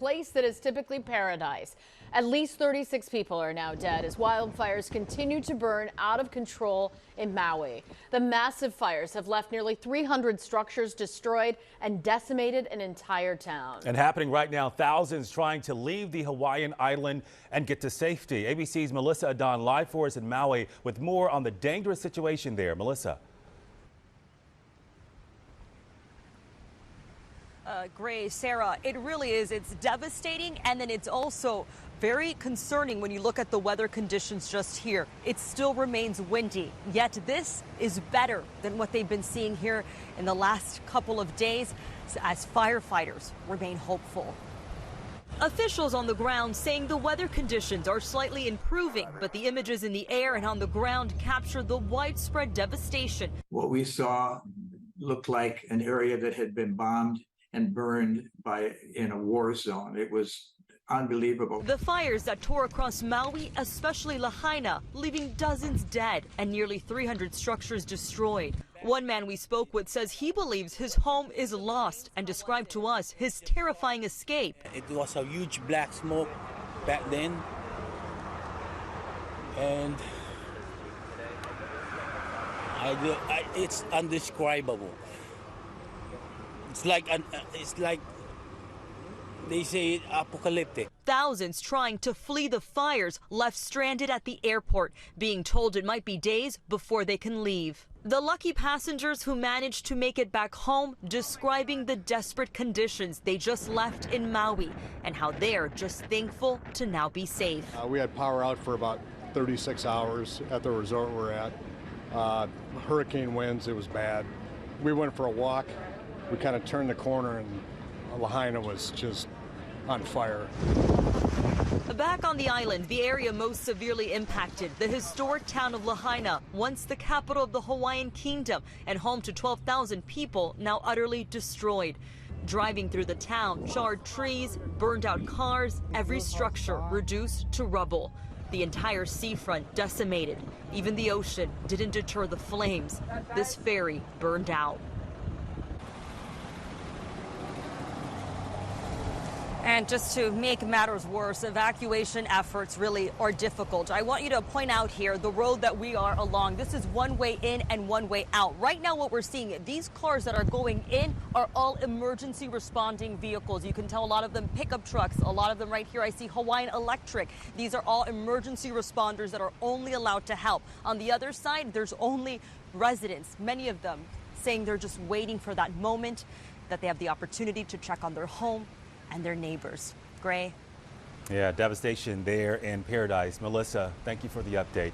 place that is typically paradise. At least 36 people are now dead as wildfires continue to burn out of control in Maui. The massive fires have left nearly 300 structures destroyed and decimated an entire town. And happening right now, thousands trying to leave the Hawaiian island and get to safety. ABC's Melissa Adon live for us in Maui with more on the dangerous situation there. Melissa. Gray, Sarah, it really is. It's devastating, and then it's also very concerning when you look at the weather conditions just here. It still remains windy, yet this is better than what they've been seeing here in the last couple of days as firefighters remain hopeful. Officials on the ground saying the weather conditions are slightly improving, but the images in the air and on the ground capture the widespread devastation. What we saw looked like an area that had been bombed and burned in a war zone. It was unbelievable. The fires that tore across Maui, especially Lahaina, leaving dozens dead and nearly 300 structures destroyed. One man we spoke with says he believes his home is lost and described to us his terrifying escape. It was a huge black smoke back then, and it's indescribable. It's like they say apocalyptic. Thousands trying to flee the fires left stranded at the airport, being told it might be days before they can leave. The lucky passengers who managed to make it back home describing the desperate conditions they just left in Maui and how they're just thankful to now be safe. We had power out for about 36 hours at the resort we're at. Hurricane winds, it was bad. We went for a walk. We kind of turned the corner and Lahaina was just on fire. Back on the island, the area most severely impacted, the historic town of Lahaina, once the capital of the Hawaiian Kingdom and home to 12,000 people, now utterly destroyed. Driving through the town, charred trees, burned out cars, every structure reduced to rubble. The entire seafront decimated. Even the ocean didn't deter the flames. This ferry burned out. And just to make matters worse, evacuation efforts really are difficult. I want you to point out here the road that we are along. This is one way in and one way out. Right now what we're seeing, these cars that are going in are all emergency responding vehicles. You can tell a lot of them pickup trucks, a lot of them right here I see Hawaiian Electric. These are all emergency responders that are only allowed to help. On the other side, there's only residents, many of them saying they're just waiting for that moment that they have the opportunity to check on their home and their neighbors. Gray. Yeah, devastation there in paradise. Melissa, thank you for the update.